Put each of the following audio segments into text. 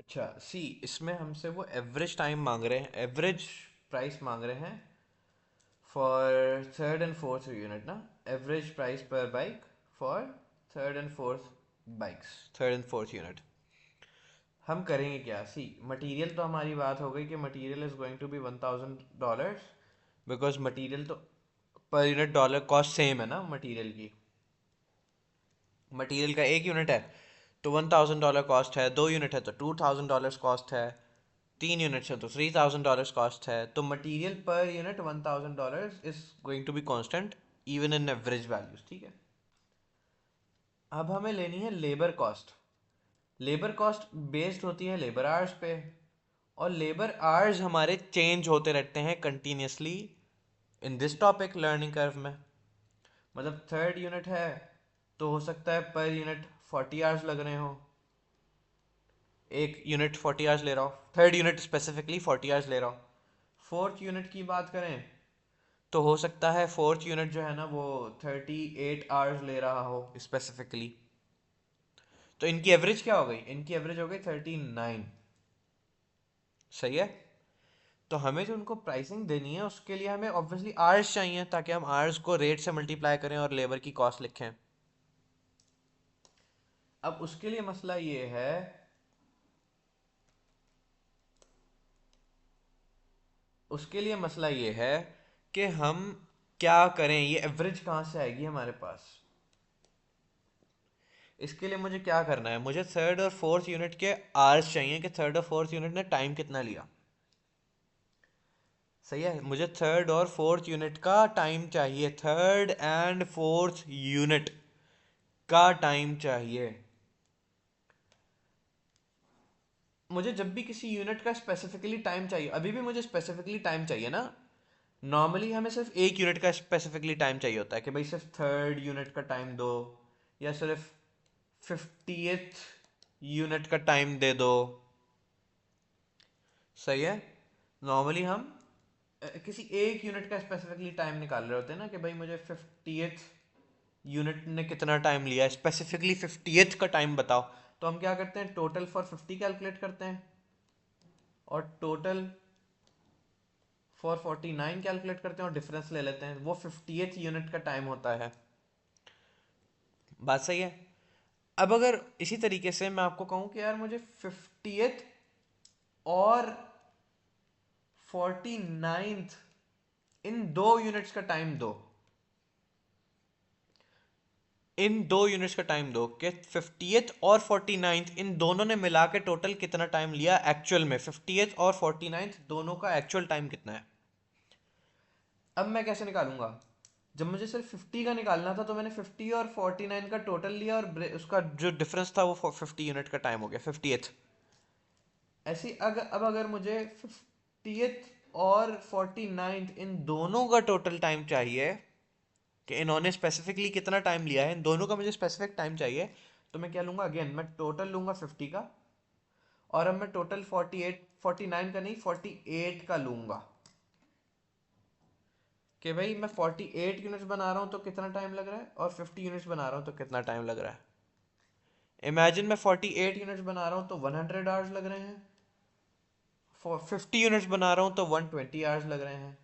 अच्छा सी, इसमें हमसे वो एवरेज टाइम मांग रहे हैं, एवरेज प्राइस मांग रहे हैं for third and fourth unit ना। एवरेज प्राइस पर bike for third and fourth bikes, third and fourth unit. हम करेंगे क्या, सी मटेरियल तो हमारी बात हो गई कि material is going to be $1000, because material तो per unit dollar cost same है ना मटेरियल की। मटेरियल का एक यूनिट है तो $1000 कॉस्ट है, दो यूनिट है तो $2000 कॉस्ट है, तीन यूनिट्स है तो $3000 कॉस्ट है। तो material per unit $1000 is going to be constant even in average values, ठीक है। अब हमें लेनी है labour cost. Labour cost based होती है लेबर आवर्स पे, और लेबर आवर्स हमारे चेंज होते रहते हैं continuously in this topic learning curve में। मतलब थर्ड यूनिट है तो हो सकता है पर यूनिट 40 आवर्स लग रहे हो, एक यूनिट 40 आवर्स ले रहा हो, थर्ड यूनिट स्पेसिफिकली 40 आवर्स ले रहा हो। फोर्थ यूनिट की बात करें तो हो सकता है फोर्थ यूनिट जो है ना वो 38 आवर्स ले रहा हो स्पेसिफिकली। तो इनकी एवरेज क्या हो गई, इनकी एवरेज हो गई 39। सही है। तो हमें जो उनको प्राइसिंग देनी है उसके लिए हमें ऑब्वियसली आवर्स चाहिए, ताकि हम आवर्स को रेट से मल्टीप्लाई करें और लेबर की कॉस्ट लिखें। अब उसके लिए मसला ये है, उसके लिए मसला ये है कि हम क्या करें, ये एवरेज कहाँ से आएगी हमारे पास। इसके लिए मुझे क्या करना है, मुझे थर्ड और फोर्थ यूनिट के आवर्स चाहिए कि थर्ड और फोर्थ यूनिट ने टाइम कितना लिया। सही है, मुझे थर्ड और फोर्थ यूनिट का टाइम चाहिए, थर्ड एंड फोर्थ यूनिट का टाइम चाहिए। मुझे जब भी किसी यूनिट का स्पेसिफिकली टाइम चाहिए, अभी भी मुझे स्पेसिफिकली टाइम चाहिए ना। नॉर्मली हमें सिर्फ एक यूनिट का स्पेसिफिकली टाइम चाहिए होता है कि भाई सिर्फ थर्ड यूनिट का टाइम दो, या सिर्फ 50th यूनिट का टाइम दे दो। सही है। नॉर्मली हम किसी एक यूनिट का स्पेसिफिकली टाइम निकाल रहे होते हैं ना कि भाई मुझे 50th यूनिट ने कितना टाइम लिया, स्पेसिफिकली 50th का टाइम बताओ। तो हम क्या करते हैं, टोटल फॉर 50 कैलकुलेट करते हैं और टोटल फॉर 49 कैलकुलेट करते हैं और डिफरेंस ले लेते हैं, वो 50th यूनिट का टाइम होता है। बात सही है। अब अगर इसी तरीके से मैं आपको कहूं कि यार मुझे 50th और 49th इन दो यूनिट्स का टाइम दो, इन दो यूनिट्स का टाइम दो कि 50th और 49th इन दोनों ने मिला के टोटल कितना टाइम लिया एक्चुअल में, 50th और 49th दोनों का एक्चुअल टाइम कितना है। अब मैं कैसे निकालूंगा, जब मुझे सिर्फ 50 का निकालना था तो मैंने 50 और 49 का टोटल लिया और उसका जो डिफरेंस था वो 50 यूनिट का टाइम हो गया 50th। ऐसी अब अगर मुझे 50th और 49th इन दोनों का टोटल टाइम चाहिए कि इन्होंने स्पेसिफिकली कितना टाइम लिया है, इन दोनों का मुझे स्पेसिफिक टाइम चाहिए, तो मैं क्या लूंगा, अगेन मैं टोटल लूंगा 50 का, और अब मैं टोटल 48 49 का नहीं 48 का लूंगा कि भाई मैं 48 यूनिट्स बना रहा हूँ तो कितना टाइम लग रहा है, और 50 यूनिट्स बना रहा हूँ तो कितना टाइम लग रहा है। इमेजिन मैं 48 यूनिट्स बना रहा हूँ तो 100 आवर्स लग रहे हैं, 50 यूनिट्स बना रहा हूँ तो 120 आवर्स लग रहे हैं।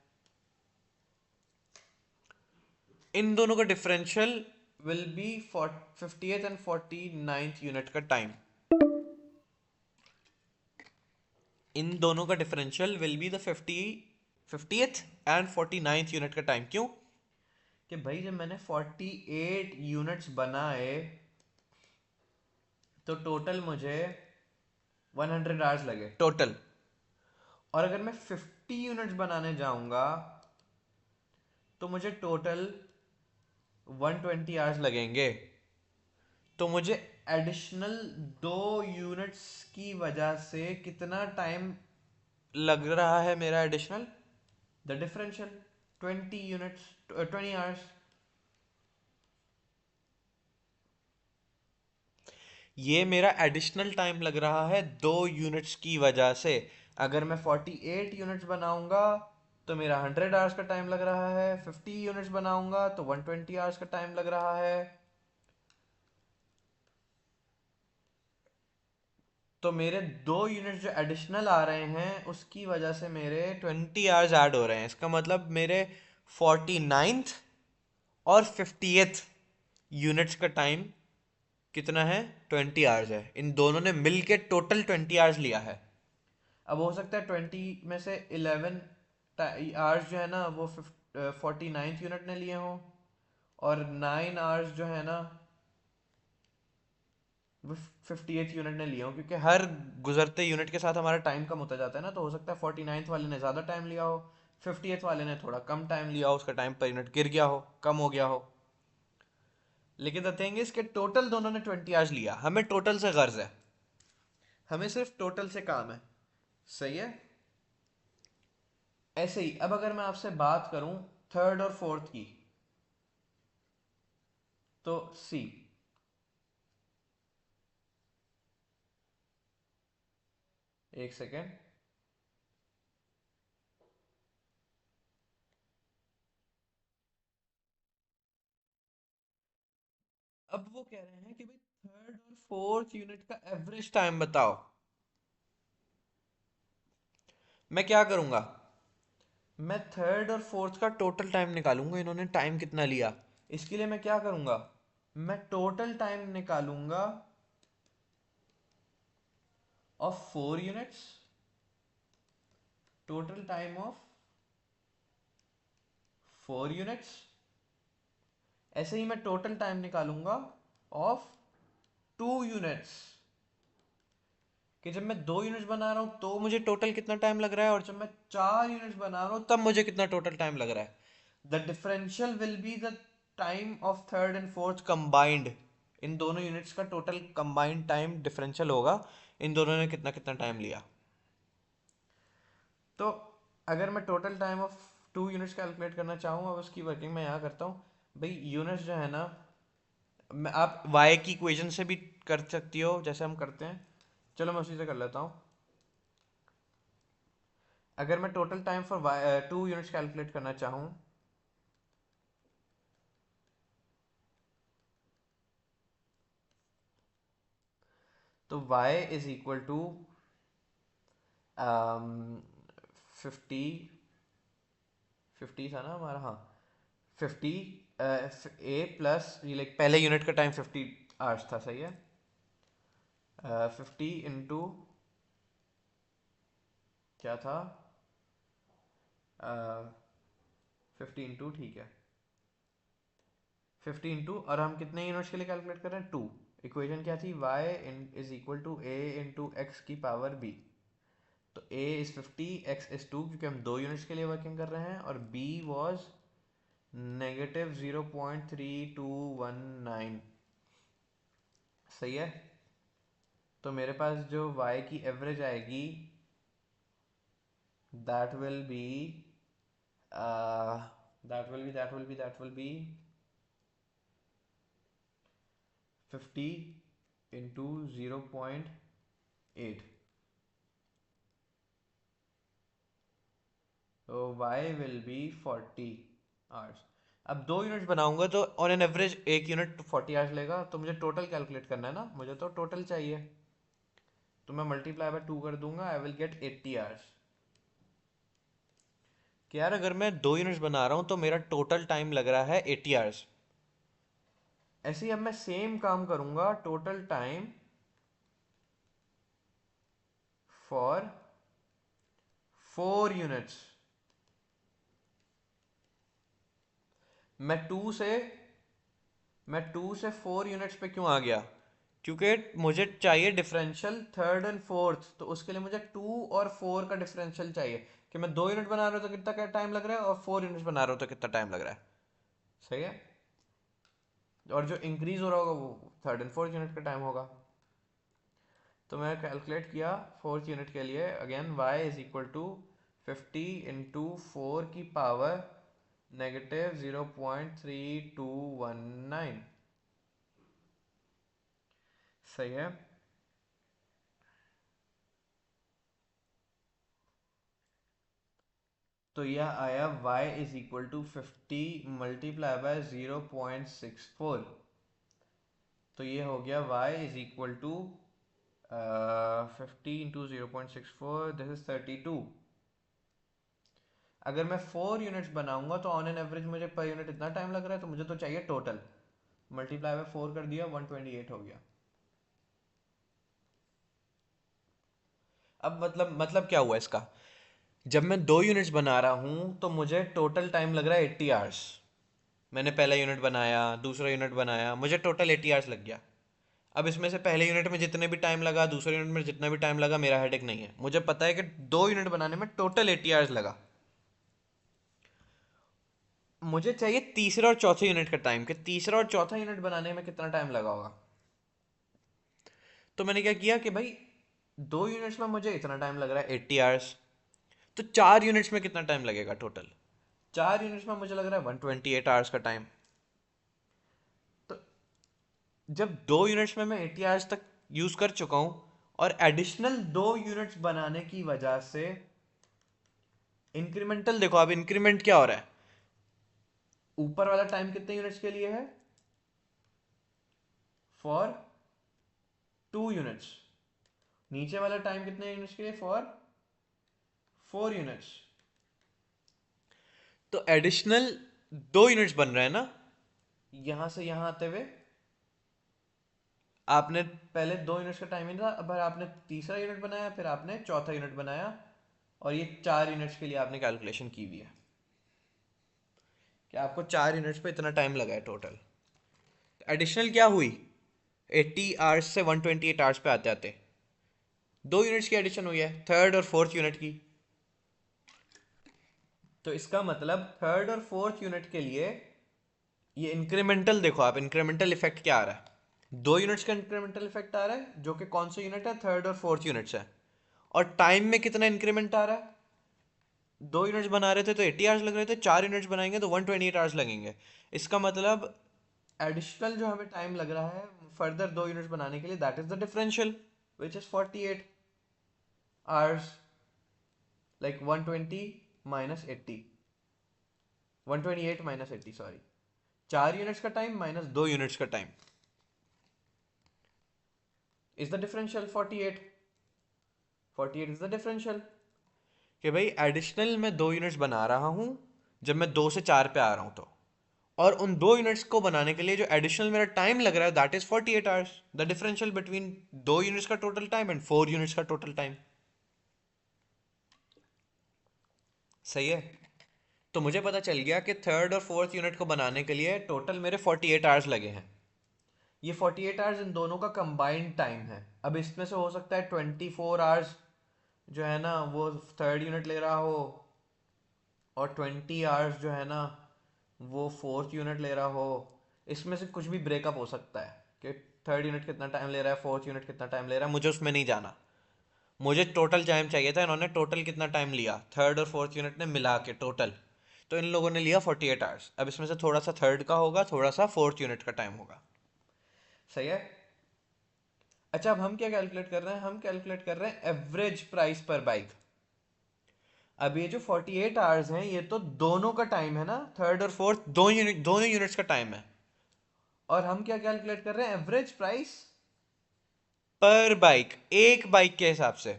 इन दोनों का differential will B 50th and 49th unit का टाइम। इन दोनों का differential will be the 50th and 49th unit का टाइम। क्यों कि भाई जब मैंने 48 यूनिट्स बनाए तो टोटल मुझे 100 आवर्स लगे टोटल, और अगर मैं 50 यूनिट्स बनाने जाऊंगा तो मुझे टोटल 120 आवर्स लगेंगे। तो मुझे एडिशनल दो यूनिट्स की वजह से कितना टाइम लग रहा है मेरा additional, the differential 20 units, 20 hours. ये मेरा एडिशनल टाइम लग रहा है दो यूनिट्स की वजह से। अगर मैं 48 यूनिट्स बनाऊंगा तो मेरा 100 आवर्स का टाइम लग रहा है, 50 यूनिट्स बनाऊंगा तो 120 आवर्स का टाइम लग रहा है। तो मेरे 2 यूनिट जो एडिशनल आ रहे हैं उसकी वजह से मेरे 20 आवर्स ऐड हो रहे हैं। इसका मतलब मेरे 49th और 50th यूनिट्स का टाइम कितना है? 20 आवर्स है। इन दोनों ने मिल के टोटल 20 आवर्स लिया है। अब हो सकता है 20 में से 11 आवर्स जो है ना वो 49th यूनिट ने लिए हों, और 9 आवर्स जो है ना वो 50th यूनिट ने लिए हों, क्योंकि हर गुजरते यूनिट के साथ हमारा टाइम कम होता जाता है ना। तो हो सकता है 49th वाले ने ज़्यादा टाइम लिया हो, 50th वाले ने थोड़ा कम टाइम लिया हो, उसका टाइम पर यूनिट गिर गया हो, कम हो गया हो। लेकिन द थिंग इज के टोटल दोनों ने 20 आवर्स लिया। हमें टोटल से गर्ज है, हमें सिर्फ टोटल से काम है। सही है। ऐसे ही अब अगर मैं आपसे बात करूं थर्ड और फोर्थ की, तो सी, एक सेकेंड। अब वो कह रहे हैं कि भाई थर्ड और फोर्थ यूनिट का एवरेज टाइम बताओ। मैं क्या करूंगा? मैं थर्ड और फोर्थ का टोटल टाइम निकालूंगा, इन्होंने टाइम कितना लिया। इसके लिए मैं क्या करूंगा? मैं टोटल टाइम निकालूंगा of 4 units, total time of 4 units. ऐसे ही मैं टोटल टाइम निकालूंगा ऑफ 2 यूनिट्स, कि जब मैं 2 यूनिट्स बना रहा हूं तो मुझे टोटल कितना टाइम लग रहा है, और जब मैं 4 यूनिट्स बना रहा हूं तब मुझे कितना टोटल टाइम लग रहा है। The differential will be the time of third and fourth combined. इन दोनों यूनिट्स का टोटल कंबाइंड टाइम डिफरेंशियल होगा, इन दोनों ने कितना कितना टाइम लिया। तो अगर मैं total time of 2 units calculate करना चाहूँ, अब उसकी वर्किंग मैं यहाँ करता हूँ। भाई यूनिट्स जो है ना, मैं आप वाई की इक्वेशन से भी कर सकती हो जैसे हम करते हैं। चलो मैं उसी से कर लेता हूँ। अगर मैं total time for 2 units calculate करना चाहूँ, तो y इज इक्वल टू 50, 50 था ना हमारा, हाँ 50 ए प्लस, ये लाइक पहले यूनिट का टाइम 50 आवर्स था, सही है। 50 इंटू क्या था, 50 इंटू, ठीक है, 50 इंटू, और हम कितने यूनिट्स के लिए कैलकुलेट कर रहे हैं? 2। इक्वेशन क्या थी? y is equal to A into X की पावर b। तो a इज 50, x इज 2, क्योंकि हम 2 यूनिट्स के लिए वर्किंग कर रहे हैं, और b वॉज -0.3219। सही है। तो मेरे पास जो y की एवरेज आएगी, that will be that will be 50 into 0.8। तो y विल बी 40 आवर्स। अब 2 यूनिट्स बनाऊंगा तो ऑन एन एवरेज एक यूनिट 40 आवर्स लेगा। तो मुझे टोटल कैलकुलेट करना है ना, मुझे तो टोटल चाहिए। तो मैं मल्टीप्लाई बाय 2 कर दूंगा, आई विल गेट 80 आवर्स। कि यार अगर मैं 2 यूनिट्स बना रहा हूँ तो मेरा टोटल टाइम लग रहा है 80 आवर्स। ऐसे ही अब मैं सेम काम करूंगा, टोटल टाइम फॉर 4 यूनिट्स। मैं टू से मैं 2 से 4 यूनिट्स पे क्यों आ गया? क्योंकि मुझे चाहिए डिफरेंशियल थर्ड एंड फोर्थ, तो उसके लिए मुझे 2 और 4 का डिफरेंशियल चाहिए। कि मैं 2 यूनिट बना रहा हूँ तो कितना टाइम लग रहा है, और 4 यूनिट्स बना रहा हूँ तो कितना टाइम लग रहा है। सही है। और जो इंक्रीज हो रहा होगा वो थर्ड एंड फोर्थ यूनिट का टाइम होगा। तो मैं कैलकुलेट किया फोर्थ यूनिट के लिए, again y is equal to 50 into 4 की पावर -0.3219। सही है। तो यह आया y इज इक्वल टू 50 × 0.64। तो ये हो गया y is equal to 50 into 0.64, this is 32। अगर मैं 4 यूनिट्स बनाऊंगा तो ऑन एन एवरेज मुझे पर यूनिट इतना टाइम लग रहा है, तो मुझे तो चाहिए टोटल। मल्टीप्लाई बाय 4 कर दिया, 128 हो गया। अब मतलब क्या हुआ इसका? जब मैं 2 यूनिट्स बना रहा हूँ तो मुझे टोटल टाइम लग रहा है 80 आवर्स। मैंने पहला यूनिट बनाया, दूसरा यूनिट बनाया, मुझे टोटल 80 आवर्स लग गया। अब इसमें से पहले यूनिट में जितने भी टाइम लगा, दूसरे यूनिट में जितना भी टाइम लगा, मेरा हेडेक नहीं है। मुझे पता है कि 2 यूनिट बनाने में टोटल 80 आवर्स लगा। मुझे चाहिए तीसरा और चौथे यूनिट का टाइम, कि तीसरा और चौथा यूनिट बनाने में कितना टाइम लगा होगा। तो मैंने क्या किया कि भाई 2 यूनिट्स में मुझे इतना टाइम लग रहा है 80 आवर्स, तो 4 यूनिट्स में कितना टाइम लगेगा टोटल? 4 यूनिट्स में मुझे लग रहा है 128 आवर्स का टाइम। तो जब 2 यूनिट्स में मैं 80 आवर्स तक यूज कर चुका हूं, और एडिशनल 2 यूनिट्स बनाने की वजह से इंक्रीमेंटल देखो, अब इंक्रीमेंट क्या हो रहा है? ऊपर वाला टाइम कितने यूनिट्स के लिए है? For 2 units. नीचे वाला टाइम कितने यूनिट्स के लिए? For 4 units. तो एडिशनल 2 यूनिट्स बन रहे हैं ना, यहां से यहां आते हुए। आपने पहले 2 यूनिट्स का टाइम ही था, अब आपने तीसरा यूनिट बनाया, फिर आपने चौथा यूनिट बनाया, और ये 4 यूनिट्स के लिए आपने कैलकुलेशन की हुई है कि आपको 4 यूनिट्स पे इतना टाइम लगा है टोटल। एडिशनल क्या हुई? 80 आवर्स से 128 आवर्स पे आते आते 2 यूनिट्स की एडिशन हुई है, थर्ड और फोर्थ यूनिट की। तो इसका मतलब थर्ड और फोर्थ यूनिट के लिए ये इंक्रीमेंटल, देखो आप इंक्रीमेंटल इफेक्ट क्या आ रहा है? 2 यूनिट्स का इंक्रीमेंटल इफेक्ट आ रहा है, जो कि कौन सा यूनिट है? थर्ड और फोर्थ यूनिट्स है। और टाइम में कितना इंक्रीमेंट आ रहा है? 2 यूनिट्स बना रहे थे तो 80 आवर्स लग रहे थे, 4 यूनिट्स बनाएंगे तो 128 आवर्स लगेंगे। इसका मतलब एडिशनल जो हमें टाइम लग रहा है फर्दर 2 यूनिट्स बनाने के लिए, that is the differential, which is 48 hours, like 120 minus 80, 128 minus 80, sorry. 4 units का टाइम माइनस 2 यूनिट्स का time is the differential 48। 48 is the differential. कि भाई एडिशनल मैं 2 यूनिट्स बना रहा हूं जब मैं 2 से 4 पे आ रहा हूं तो, और उन 2 यूनिट्स को बनाने के लिए जो एडिशनल मेरा टाइम लग रहा है, that is 48 hours, the differential between 2 units का टोटल टाइम एंड 4 यूनिट्स का टोटल टाइम। सही है? तो मुझे पता चल गया कि थर्ड और फोर्थ यूनिट को बनाने के लिए टोटल मेरे 48 आवर्स लगे हैं। ये 48 आवर्स इन दोनों का कंबाइंड टाइम है। अब इसमें से हो सकता है 24 आवर्स जो है ना वो थर्ड यूनिट ले रहा हो, और 20 आवर्स जो है ना वो फोर्थ यूनिट ले रहा हो। इसमें से कुछ भी ब्रेकअप हो सकता है कि थर्ड यूनिट कितना टाइम ले रहा है, फोर्थ यूनिट कितना टाइम ले रहा है, मुझे उसमें नहीं जाना। मुझे टोटल टाइम चाहिए था, इन्होंने टोटल कितना टाइम लिया थर्ड और फोर्थ यूनिट ने मिला के टोटल, तो इन लोगों ने लिया 48 आवर्स। अब इसमें से थोड़ा सा थर्ड का होगा, थोड़ा सा फोर्थ यूनिट का टाइम होगा। सही है? अच्छा, अब हम क्या कैलकुलेट कर रहे हैं? हम कैलकुलेट कर रहे हैं एवरेज प्राइस पर बाइक। अब ये जो 48 आवर्स हैं ये तो दोनों का टाइम है ना, थर्ड और फोर्थ दोनों यूनिट्स का टाइम है। और हम क्या कैलकुलेट कर रहे हैं? एवरेज प्राइस पर बाइक, एक बाइक के हिसाब से।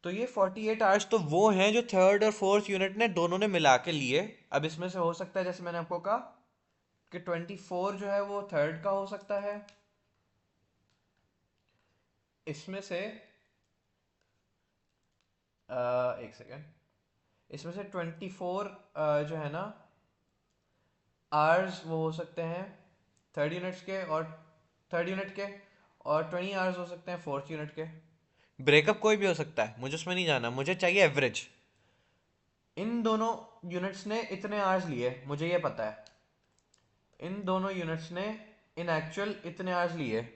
तो ये 48 आवर्स तो वो हैं जो थर्ड और फोर्थ यूनिट ने दोनों ने मिला के लिए। अब इसमें से हो सकता है, जैसे मैंने आपको कहा, कि 24 जो है वो थर्ड का हो सकता है। इसमें से एक सेकेंड, इसमें से 24 जो है ना आवर्स वो हो सकते हैं थर्ड यूनिट्स के, और थर्ड यूनिट के, और 20 आवर्स हो सकते हैं फोर्थ यूनिट के। ब्रेकअप कोई भी हो सकता है, मुझे उसमें नहीं जाना, मुझे चाहिए एवरेज। इन दोनों यूनिट्स ने इतने आवर्स लिए, मुझे ये पता है। इन दोनों यूनिट्स ने इन एक्चुअल इतने आवर्स लिए।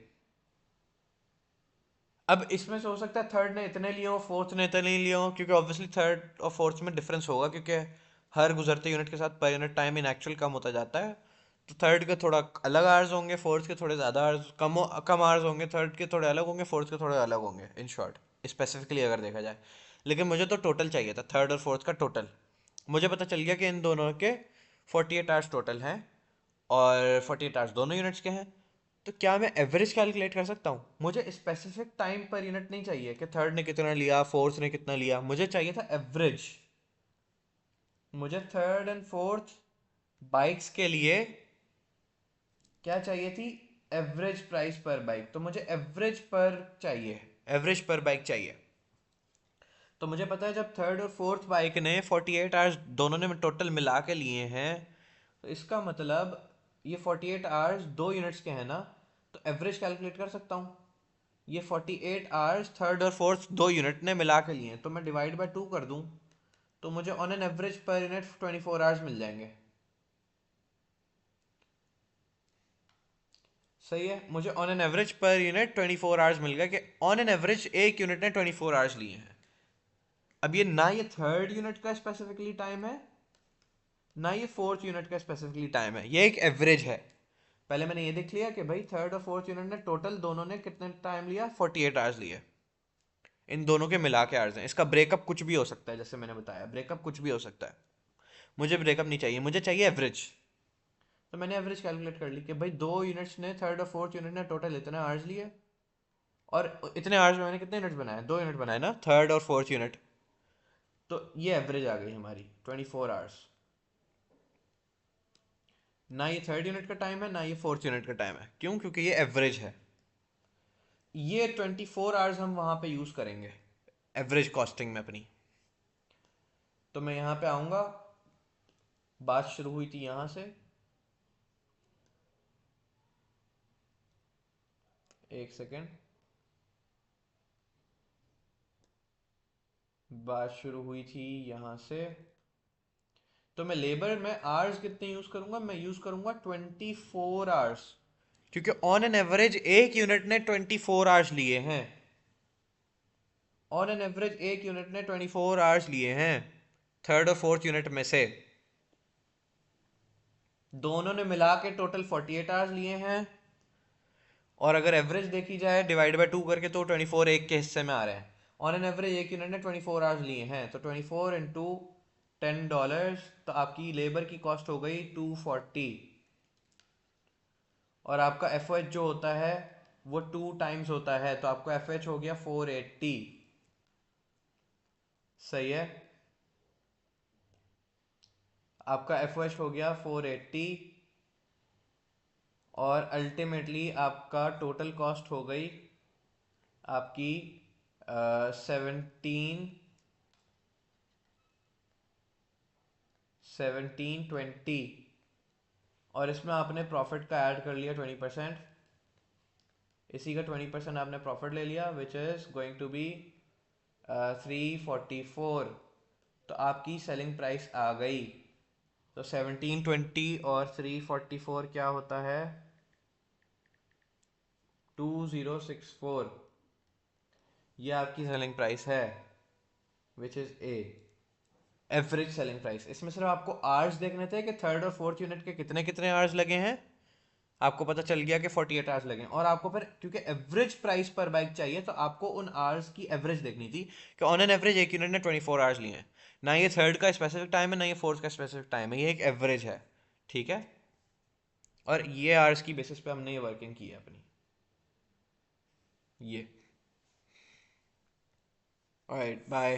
अब इसमें से हो सकता है थर्ड ने इतने लिए हो, फोर्थ ने इतने नहीं लिए हो, क्योंकि ऑब्वियसली थर्ड और फोर्थ में डिफरेंस होगा, क्योंकि हर गुजरते यूनिट के साथ per unit time in actual कम होता जाता है। तो थर्ड के थोड़ा अलग आवर्स होंगे, फोर्थ के थोड़े ज़्यादा आवर्स, कम आवर्स होंगे, थर्ड के थोड़े अलग होंगे, फोर्थ के थोड़े अलग होंगे, इन शॉर्ट स्पेसिफिकली अगर देखा जाए। लेकिन मुझे तो टोटल चाहिए था, थर्ड और फोर्थ का टोटल। मुझे पता चल गया कि इन दोनों के 48 आवर्स टोटल हैं, और 48 आवर्स दोनों यूनिट्स के हैं। तो क्या मैं एवरेज कैलकुलेट कर सकता हूँ? मुझे स्पेसिफिक टाइम पर यूनिट नहीं चाहिए कि थर्ड ने कितना लिया, फोर्थ ने कितना लिया, मुझे चाहिए था एवरेज। मुझे थर्ड एंड फोर्थ बाइक्स के लिए क्या चाहिए थी? एवरेज प्राइस पर बाइक। तो मुझे एवरेज पर चाहिए, एवरेज पर बाइक चाहिए। तो मुझे पता है जब थर्ड और फोर्थ बाइक ने 48 आवर्स दोनों ने टोटल मिला के लिए हैं, तो इसका मतलब ये 48 आवर्स दो यूनिट्स के हैं ना, तो एवरेज कैलकुलेट कर सकता हूँ। ये 48 आवर्स थर्ड और फोर्थ दो यूनिट ने मिला के लिए हैं, तो मैं डिवाइड बाय 2 कर दूँ तो मुझे on an average per unit 24 hours मिल जाएंगे। सही है, मुझे on an average per unit 24 hours मिल गया कि ऑन एन एवरेज एक यूनिट ने 24 आवर्स लिए हैं। अब ये ना ये थर्ड यूनिट का स्पेसिफिकली टाइम है, ना ये फोर्थ यूनिट का स्पेसिफिकली टाइम है, ये एक एवरेज है। पहले मैंने ये देख लिया कि भाई थर्ड और फोर्थ यूनिट ने टोटल दोनों ने कितने टाइम लिया, 48 आवर्स लिए। इन दोनों के मिला के आवर्स हैं। इसका ब्रेकअप कुछ भी हो सकता है, जैसे मैंने बताया ब्रेकअप कुछ भी हो सकता है। मुझे ब्रेकअप नहीं चाहिए, मुझे चाहिए एवरेज। तो मैंने एवरेज कैलकुलेट कर ली कि भाई दो यूनिट्स ने, थर्ड और फोर्थ यूनिट ने टोटल इतने आवर्स लिए, और इतने आवर्स में मैंने कितने यूनिट बनाए? दो यूनिट बनाए ना, थर्ड और फोर्थ यूनिट। तो ये एवरेज आ गई हमारी 24 आवर्स। ना ये थर्ड यूनिट का टाइम है, ना ये फोर्थ यूनिट का टाइम है। क्यों? क्योंकि ये एवरेज है। ये 24 आवर्स हम वहां पे यूज करेंगे एवरेज कॉस्टिंग में अपनी। तो मैं यहां पे आऊंगा, बात शुरू हुई थी यहां से, एक सेकेंड, बात शुरू हुई थी यहां से। तो मैं लेबर में आवर्स कितने यूज करूंगा? मैं यूज करूंगा 24 आवर्स, क्योंकि ऑन एन एवरेज एक यूनिट ने 24 आवर्स लिए हैं। ऑन एन एवरेज एक यूनिट ने 24 आवर्स लिए हैं थर्ड और फोर्थ यूनिट में से। दोनों ने मिला के टोटल 48 आवर्स लिए हैं, और अगर एवरेज देखी जाए डिवाइड बाय 2 करके तो 24 एक के हिस्से में आ रहे हैं। ऑन एन एवरेज एक यूनिट ने 24 आवर्स लिए हैं, तो 24 इंटू $10, तो आपकी लेबर की कॉस्ट हो गई 240। और आपका एफ जो होता है वो 2 टाइम्स होता है, तो आपको एफ हो गया 480। सही है, आपका एफ हो गया 480, और अल्टीमेटली आपका टोटल कॉस्ट हो गई आपकी 1720। और इसमें आपने प्रॉफिट का ऐड कर लिया 20%। इसी का 20% आपने प्रॉफिट ले लिया, which is going to be 344। तो आपकी सेलिंग प्राइस आ गई। तो 1720 और 344 क्या होता है? 2064। ये आपकी सेलिंग प्राइस है, which is a average selling price. इसमें सिर्फ आपको आवर्स देखने थे कि थर्ड और फोर्थ यूनिट के कितने कितने आवर्स लगे हैं। आपको पता चल गया कि 48 आवर्स लगे, और आपको फिर क्योंकि एवरेज प्राइस पर बाइक चाहिए, तो आपको उन आवर्स की एवरेज देखनी थी कि ऑन एन एवरेज एक यूनिट ने 24 आवर्स लिए हैं। ना ये थर्ड का स्पेसिफिक टाइम है, ना ये फोर्थ का स्पेसिफिक टाइम है, ये एक एवरेज है। ठीक है, और ये आवर्स की बेसिस पे हमने ये वर्किंग की है अपनी। ये ऑलराइट, बाय।